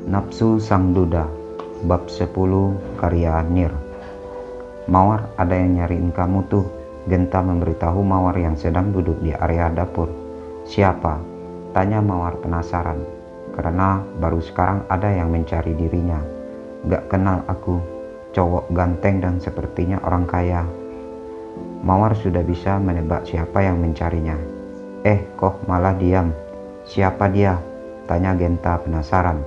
Nafsu Sang Duda, bab 10, karya Nir. Mawar, ada yang nyariin kamu tuh. Genta memberitahu Mawar yang sedang duduk di area dapur. Siapa? Tanya Mawar penasaran, karena baru sekarang ada yang mencari dirinya. Gak kenal aku, cowok ganteng dan sepertinya orang kaya. Mawar sudah bisa menebak siapa yang mencarinya. Kok malah diam? Siapa dia? Tanya Genta penasaran.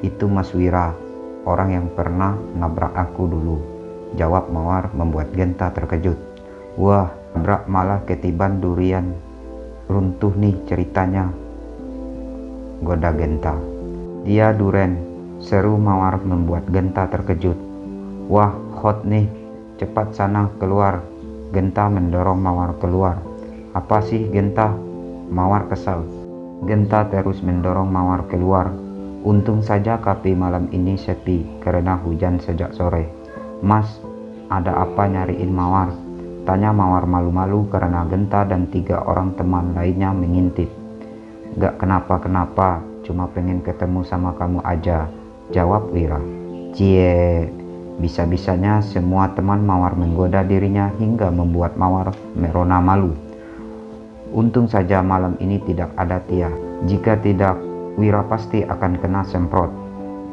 Itu Mas Wira, orang yang pernah nabrak aku dulu, jawab Mawar membuat Genta terkejut. Wah, nabrak malah ketiban durian. Runtuh nih ceritanya, goda Genta. Dia duren, seru Mawar membuat Genta terkejut. Wah, hot nih, cepat sana keluar. Genta mendorong Mawar keluar. Apa sih Genta? Mawar kesal. Genta terus mendorong Mawar keluar. Untung saja kafe malam ini sepi karena hujan sejak sore. Mas, ada apa nyariin Mawar? Tanya Mawar malu-malu karena Genta dan 3 orang teman lainnya mengintip. Gak kenapa-kenapa, cuma pengen ketemu sama kamu aja, jawab Wira. Cie, bisa-bisanya semua teman Mawar menggoda dirinya hingga membuat Mawar merona malu. Untung saja malam ini tidak ada Tia. Jika tidak, Wira pasti akan kena semprot.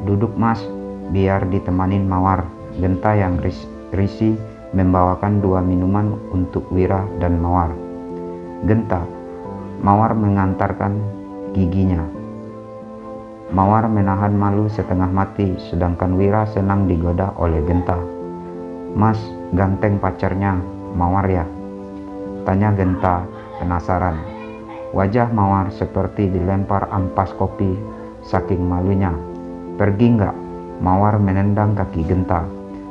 Duduk Mas, biar ditemanin Mawar. Genta yang risih membawakan 2 minuman untuk Wira dan Mawar. Genta, Mawar mengantarkan giginya. Mawar menahan malu setengah mati, sedangkan Wira senang digoda oleh Genta. Mas, ganteng pacarnya Mawar ya? Tanya Genta penasaran. Wajah Mawar seperti dilempar ampas kopi saking malunya. Pergi nggak? Mawar menendang kaki Genta.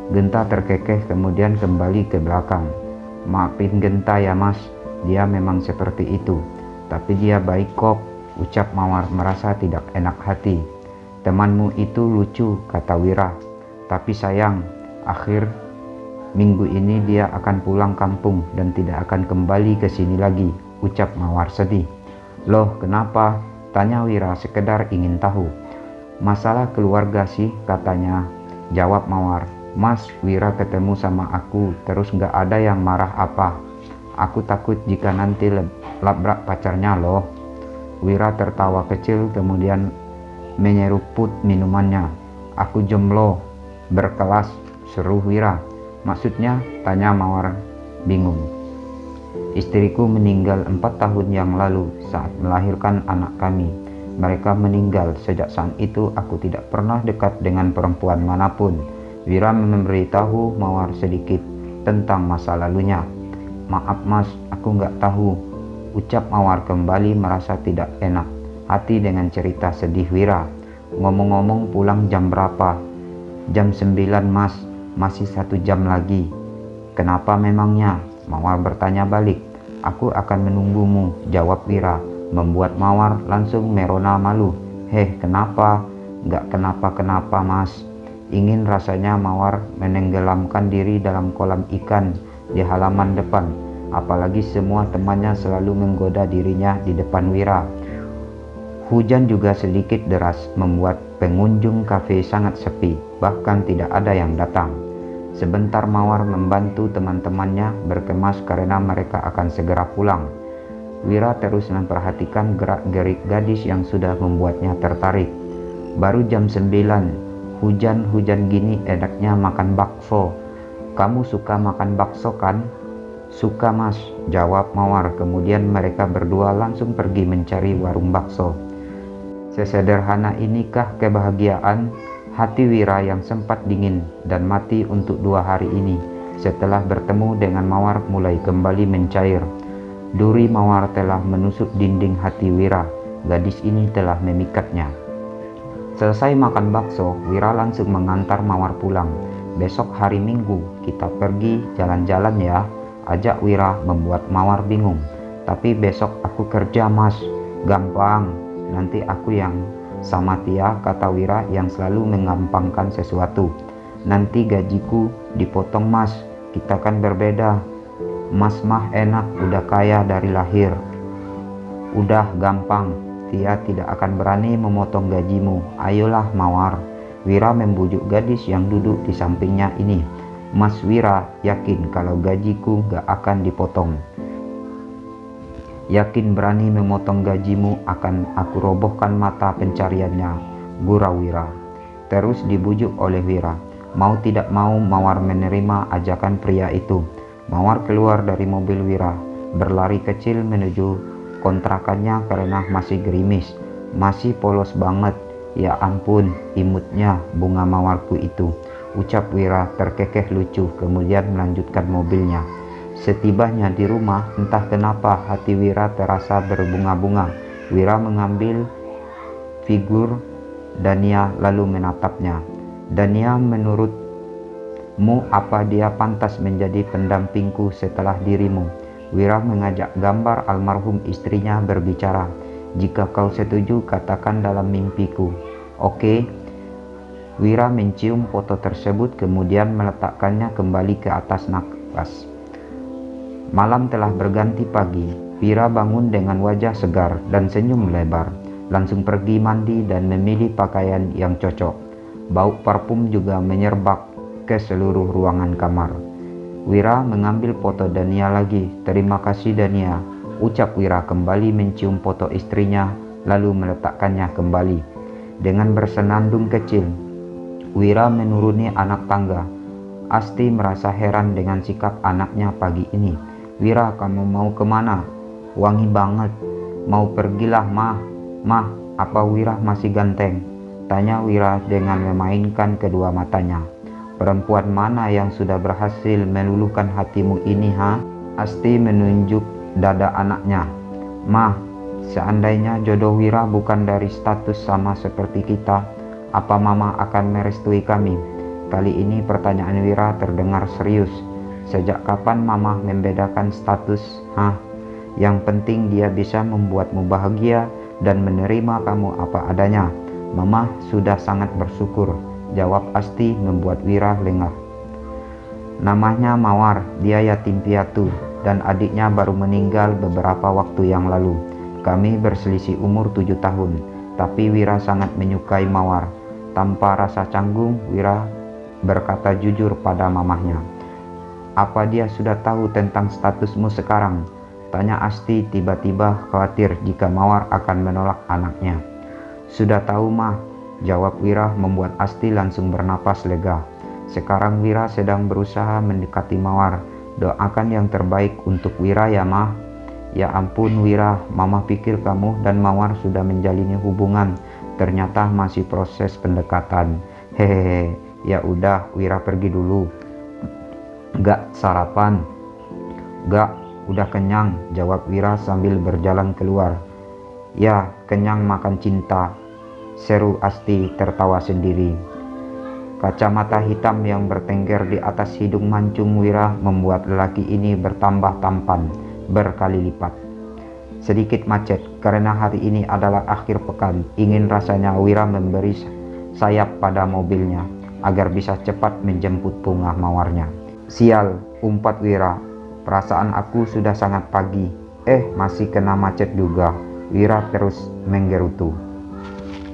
Genta terkekeh kemudian kembali ke belakang. Maafin Genta ya Mas, dia memang seperti itu. Tapi dia baik kok, ucap Mawar merasa tidak enak hati. Temanmu itu lucu, kata Wira. Tapi sayang, akhir minggu ini dia akan pulang kampung dan tidak akan kembali ke sini lagi, ucap Mawar sedih. Loh, kenapa? Tanya Wira sekedar ingin tahu. Masalah keluarga sih katanya, jawab Mawar. Mas, Wira ketemu sama aku terus gak ada yang marah apa? Aku takut jika nanti labrak pacarnya loh. Wira tertawa kecil kemudian menyeruput minumannya. Aku jomblo, berkelas, seru Wira. Maksudnya? Tanya Mawar bingung. Istriku meninggal 4 tahun yang lalu saat melahirkan anak kami. Mereka meninggal sejak saat itu aku tidak pernah dekat dengan perempuan manapun. Wira memberitahu Mawar sedikit tentang masa lalunya. Maaf Mas, aku nggak tahu, ucap Mawar kembali merasa tidak enak hati dengan cerita sedih Wira. Ngomong-ngomong pulang jam berapa? Jam 9 Mas, masih 1 jam lagi. Kenapa memangnya? Mawar bertanya balik. Aku akan menunggumu, jawab Wira, membuat Mawar langsung merona malu. Kenapa? Gak kenapa-kenapa Mas. Ingin rasanya Mawar menenggelamkan diri dalam kolam ikan di halaman depan. Apalagi semua temannya selalu menggoda dirinya di depan Wira. Hujan juga sedikit deras membuat pengunjung kafe sangat sepi, bahkan tidak ada yang datang. Sebentar Mawar membantu teman-temannya berkemas karena mereka akan segera pulang. Wira terus memperhatikan gerak-gerik gadis yang sudah membuatnya tertarik. Baru jam 9, hujan-hujan gini enaknya makan bakso. Kamu suka makan bakso kan? Suka Mas, jawab Mawar. Kemudian mereka berdua langsung pergi mencari warung bakso. Sesederhana inikah kebahagiaan? Hati Wira yang sempat dingin dan mati untuk 2 hari ini setelah bertemu dengan Mawar mulai kembali mencair. Duri Mawar telah menusuk dinding hati Wira. Gadis ini telah memikatnya. Selesai makan bakso, Wira langsung mengantar Mawar pulang. Besok hari Minggu kita pergi jalan-jalan ya, ajak Wira membuat Mawar bingung. Tapi besok aku kerja Mas. Gampang, nanti aku yang sama Tia, kata Wira yang selalu mengampangkan sesuatu. Nanti gajiku dipotong Mas, kita kan berbeda. Mas mah enak, udah kaya dari lahir. Udah gampang, dia tidak akan berani memotong gajimu. Ayolah Mawar. Wira membujuk gadis yang duduk di sampingnya ini. Mas Wira yakin kalau gajiku gak akan dipotong. Yakin berani memotong gajimu akan aku robohkan mata pencariannya, gurau Wira. Terus dibujuk oleh Wira. Mau tidak mau Mawar menerima ajakan pria itu. Mawar keluar dari mobil Wira, berlari kecil menuju kontrakannya karena masih gerimis, masih polos banget. Ya ampun, imutnya bunga mawarku itu, ucap Wira terkekeh lucu, kemudian melanjutkan mobilnya. Setibanya di rumah, entah kenapa hati Wira terasa berbunga-bunga. Wira mengambil figur Dania lalu menatapnya. Dania, menurutmu apa dia pantas menjadi pendampingku setelah dirimu? Wira mengajak gambar almarhum istrinya berbicara. Jika kau setuju, katakan dalam mimpiku. Oke. Wira mencium foto tersebut kemudian meletakkannya kembali ke atas napas. Malam telah berganti pagi. Wira bangun dengan wajah segar dan senyum lebar. Langsung pergi mandi dan memilih pakaian yang cocok. Bau parfum juga menyerbak ke seluruh ruangan kamar. Wira mengambil foto Dania lagi. Terima kasih Dania, ucap Wira kembali mencium foto istrinya lalu meletakkannya kembali. Dengan bersenandung kecil, Wira menuruni anak tangga. Asti merasa heran dengan sikap anaknya pagi ini. Wira, kamu mau kemana? Wangi banget. Mau pergilah mah. Mah, apa Wira masih ganteng? Tanya Wira dengan memainkan kedua matanya. Perempuan mana yang sudah berhasil meluluhkan hatimu ini, ha? Asti menunjuk dada anaknya. Mah, seandainya jodoh Wira bukan dari status sama seperti kita, apa mama akan merestui kami? Kali ini pertanyaan Wira terdengar serius. Sejak kapan mama membedakan status? Hah? Yang penting dia bisa membuatmu bahagia dan menerima kamu apa adanya. Mama sudah sangat bersyukur, jawab Asti membuat Wira lengah. Namanya Mawar, dia yatim piatu dan adiknya baru meninggal beberapa waktu yang lalu. Kami berselisih umur 7 tahun, tapi Wira sangat menyukai Mawar. Tanpa rasa canggung, Wira berkata jujur pada mamahnya. Apa dia sudah tahu tentang statusmu sekarang? Tanya Asti tiba-tiba khawatir jika Mawar akan menolak anaknya. Sudah tahu mah, jawab Wira membuat Asti langsung bernapas lega. Sekarang Wira sedang berusaha mendekati Mawar. Doakan yang terbaik untuk Wira ya mah. Ya ampun Wira, mama pikir kamu dan Mawar sudah menjalin hubungan. Ternyata masih proses pendekatan. Hehehe, ya udah Wira pergi dulu. Gak sarapan? Gak, udah kenyang, jawab Wira sambil berjalan keluar. Ya, kenyang makan cinta, seru Asti tertawa sendiri. Kacamata hitam yang bertengger di atas hidung mancung Wira membuat lelaki ini bertambah tampan berkali lipat. Sedikit macet karena hari ini adalah akhir pekan. Ingin rasanya Wira memberi sayap pada mobilnya agar bisa cepat menjemput bunga mawarnya. Sial, umpat Wira. Perasaan aku sudah sangat pagi. Masih kena macet juga. Wira terus menggerutu.